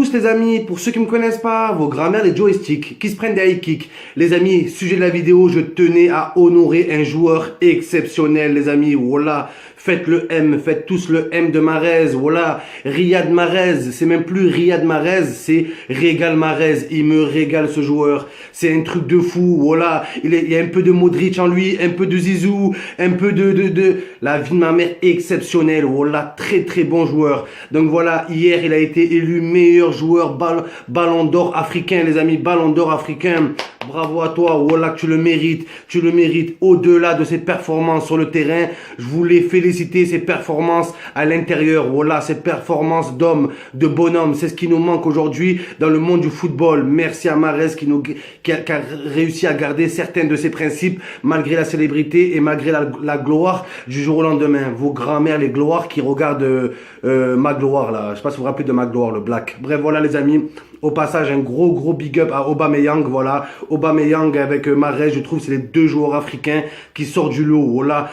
tous les amis, pour ceux qui ne me connaissent pas, vos grammaires les joysticks, qui se prennent des high kicks. Les amis, sujet de la vidéo, je tenais à honorer un joueur exceptionnel les amis, voilà. Faites le M, faites tous le M de Mahrez, voilà. Riyad Mahrez, c'est même plus Riyad Mahrez, c'est Régal Mahrez. Il me régale ce joueur, c'est un truc de fou, voilà. Il y a un peu de Modric en lui, un peu de Zizou, un peu la vie de ma mère exceptionnelle, voilà. Très très bon joueur. Donc voilà, hier il a été élu meilleur joueur ballon d'or africain les amis, ballon d'or africain. Bravo à toi, voilà que tu le mérites au-delà de ses performances sur le terrain. Je voulais féliciter ses performances à l'intérieur, voilà, ses performances d'homme, de bonhomme, c'est ce qui nous manque aujourd'hui dans le monde du football. Merci à Mahrez qui a réussi à garder certains de ses principes malgré la célébrité et malgré la gloire du jour au lendemain. Vos grands-mères, les gloires qui regardent Magloire là, je sais pas si vous vous rappelez de Magloire, le Black. Bref, voilà les amis. Au passage, un gros big up à Aubameyang, voilà. Aubameyang avec Mahrez, je trouve c'est les deux joueurs africains qui sortent du lot, voilà.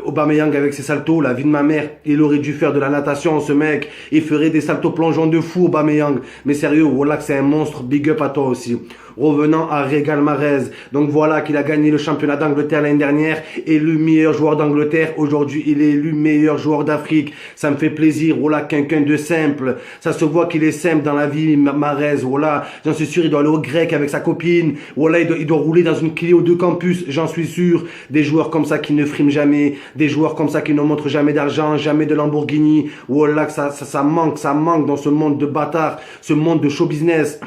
Aubameyang avec ses saltos, la vie de ma mère, il aurait dû faire de la natation, ce mec. Il ferait des saltos plongeants de fou, Aubameyang. Mais sérieux, voilà que c'est un monstre, big up à toi aussi. Revenant à Régal Mahrez, donc voilà qu'il a gagné le championnat d'Angleterre l'année dernière, élu meilleur joueur d'Angleterre, aujourd'hui il est élu meilleur joueur d'Afrique, ça me fait plaisir, voilà, quelqu'un de simple, ça se voit qu'il est simple dans la vie, Mahrez, voilà, j'en suis sûr, il doit aller au grec avec sa copine, voilà, il doit rouler dans une Clio de campus, j'en suis sûr, des joueurs comme ça qui ne friment jamais, des joueurs comme ça qui ne montrent jamais d'argent, jamais de Lamborghini, voilà, ça manque dans ce monde de bâtards, ce monde de show business.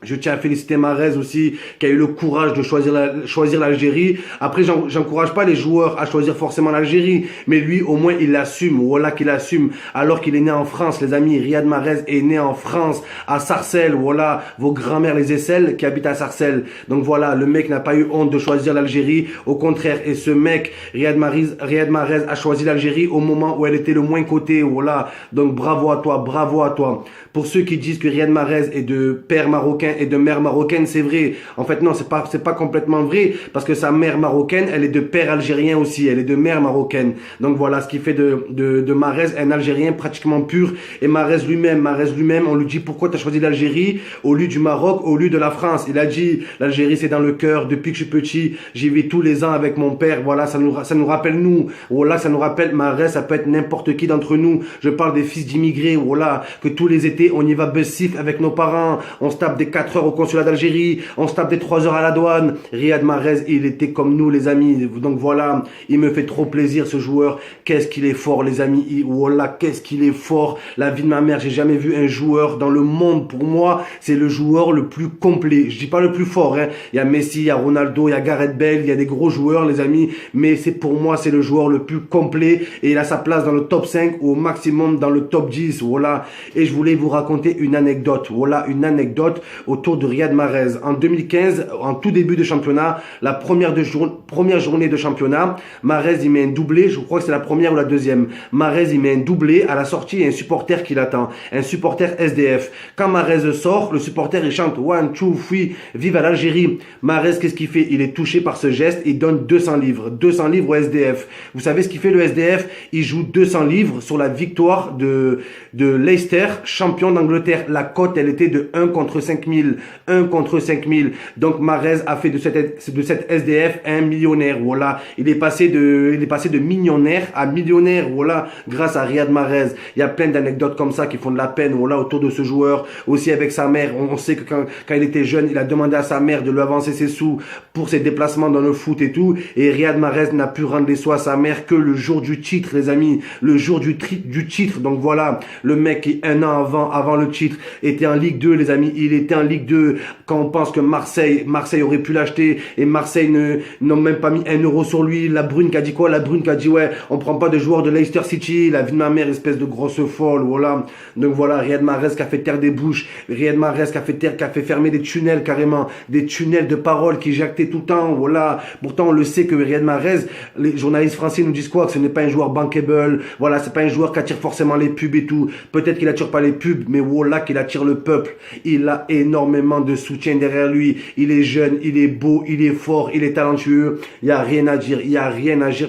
Je tiens à féliciter Mahrez aussi, qui a eu le courage de choisir l'Algérie. Après, j'encourage pas les joueurs à choisir forcément l'Algérie, mais lui, au moins, il l'assume. Voilà qu'il assume. Alors qu'il est né en France, les amis. Riyad Mahrez est né en France, à Sarcelles. Voilà, vos grands-mères, les aisselles, qui habitent à Sarcelles. Donc voilà, le mec n'a pas eu honte de choisir l'Algérie. Au contraire, et ce mec, Riyad Mahrez a choisi l'Algérie au moment où elle était le moins cotée. Voilà. Donc bravo à toi, bravo à toi. Pour ceux qui disent que Riyad Mahrez est de père marocain et de mère marocaine, c'est vrai. En fait, non, c'est pas complètement vrai, parce que sa mère marocaine, elle est de père algérien aussi, elle est de mère marocaine. Donc voilà, ce qui fait de Mahrez un Algérien pratiquement pur. Et Mahrez lui-même, on lui dit pourquoi tu as choisi l'Algérie au lieu du Maroc, au lieu de la France. Il a dit, l'Algérie c'est dans le cœur, depuis que je suis petit, j'y vais tous les ans avec mon père. Voilà, ça nous rappelle nous. Voilà, ça nous rappelle Mahrez, ça peut être n'importe qui d'entre nous. Je parle des fils d'immigrés, voilà, que tous les étés, on y va bussif avec nos parents, on se tape des 4 heures au consulat d'Algérie, on se tape des 3 heures à la douane. Riyad Mahrez, il était comme nous les amis. Donc voilà, il me fait trop plaisir ce joueur. Qu'est-ce qu'il est fort les amis. Voilà, qu'est-ce qu'il est fort. La vie de ma mère, j'ai jamais vu un joueur dans le monde. Pour moi, c'est le joueur le plus complet. Je dis pas le plus fort, hein. Il y a Messi, il y a Ronaldo, il y a Gareth Bale, il y a des gros joueurs les amis. Mais pour moi, c'est le joueur le plus complet. Et il a sa place dans le top 5 ou au maximum dans le top 10. Voilà. Et je voulais vous raconter une anecdote. Voilà, une anecdote autour de Riyad Mahrez. En 2015, en tout début de championnat, la première journée de championnat, Mahrez il met un doublé, je crois que c'est la première ou la deuxième. Mahrez il met un doublé, à la sortie il y a un supporter qui l'attend, un supporter SDF. Quand Mahrez sort, le supporter il chante One, two, three, vive à l'Algérie. Mahrez qu'est-ce qu'il fait? Il est touché par ce geste, il donne 200 livres au SDF. Vous savez ce qu'il fait le SDF? Il joue 200 livres sur la victoire de Leicester, champion d'Angleterre. La cote elle était de 1 contre 5000. 1 contre 5000. Donc Mahrez a fait de cette SDF un millionnaire. Voilà, il est passé de millionnaire à millionnaire. Voilà, grâce à Riyad Mahrez. Il y a plein d'anecdotes comme ça qui font de la peine. Voilà, autour de ce joueur. Aussi avec sa mère. On sait que quand il était jeune, il a demandé à sa mère de lui avancer ses sous pour ses déplacements dans le foot et tout. Et Riyad Mahrez n'a pu rendre les sous à sa mère que le jour du titre, les amis. Le jour du titre. Donc voilà, le mec qui un an avant le titre était en Ligue 2, les amis. Il était en Ligue 2 quand on pense que Marseille aurait pu l'acheter et Marseille n'ont même pas mis 1 euro sur lui. La Brune qui a dit quoi? La Brune qui a dit ouais, on prend pas de joueurs de Leicester City. La vie de ma mère, espèce de grosse folle, voilà. Donc voilà, Riyad Mahrez qui a fait taire des bouches, Riyad Mahrez qui a fait fermer des tunnels carrément, des tunnels de paroles qui jactaient tout le temps, voilà. Pourtant on le sait que Riyad Mahrez, les journalistes français nous disent quoi? Que ce n'est pas un joueur bankable, voilà, c'est pas un joueur qui attire forcément les pubs et tout. Peut-être qu'il attire pas les pubs, mais voilà qu'il attire le peuple. Il a énormément énormément de soutien derrière lui. Il est jeune, il est beau, il est fort, il est talentueux. Il y a rien à dire. Il y a rien à dire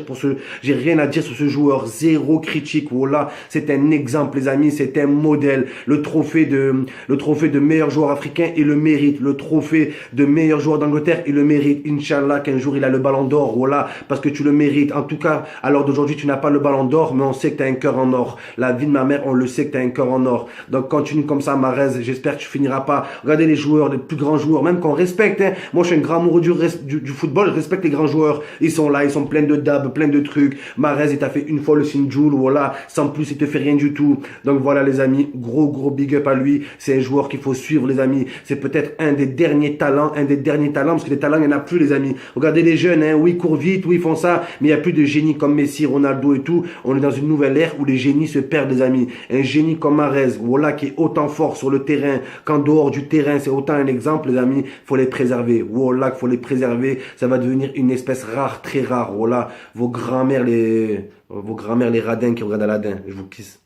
j'ai rien à dire sur ce joueur. Zéro critique. Voilà. C'est un exemple, les amis. C'est un modèle. Le trophée de meilleur joueur africain, il le mérite. Le trophée de meilleur joueur d'Angleterre, il le mérite. Inch'Allah, qu'un jour il a le ballon d'or. Voilà. Parce que tu le mérites. En tout cas, à l'heure d'aujourd'hui, tu n'as pas le ballon d'or, mais on sait que tu as un cœur en or. La vie de ma mère, on le sait que tu as un cœur en or. Donc, continue comme ça, Mahrez. J'espère que tu finiras pas. Regardez les joueurs, les plus grands joueurs, même qu'on respecte. Hein. Moi, je suis un grand amoureux du football. Je respecte les grands joueurs. Ils sont là, ils sont pleins de dabs, pleins de trucs. Mahrez, il t'a fait une fois le Sinjoul, voilà. Sans plus, il te fait rien du tout. Donc voilà, les amis. Gros big up à lui. C'est un joueur qu'il faut suivre, les amis. C'est peut-être un des derniers talents, parce que les talents, il n'y en a plus, les amis. Regardez les jeunes, hein. Oui, ils courent vite, oui, ils font ça, mais il n'y a plus de génie comme Messi, Ronaldo et tout. On est dans une nouvelle ère où les génies se perdent, les amis. Un génie comme Mahrez, voilà, qui est autant fort sur le terrain qu'en dehors du terrain, c'est autant un exemple, les amis. Faut les préserver. Voilà, faut les préserver. Ça va devenir une espèce rare, très rare. Voilà, vos grands-mères les radins qui regardent Aladdin. Je vous kiss.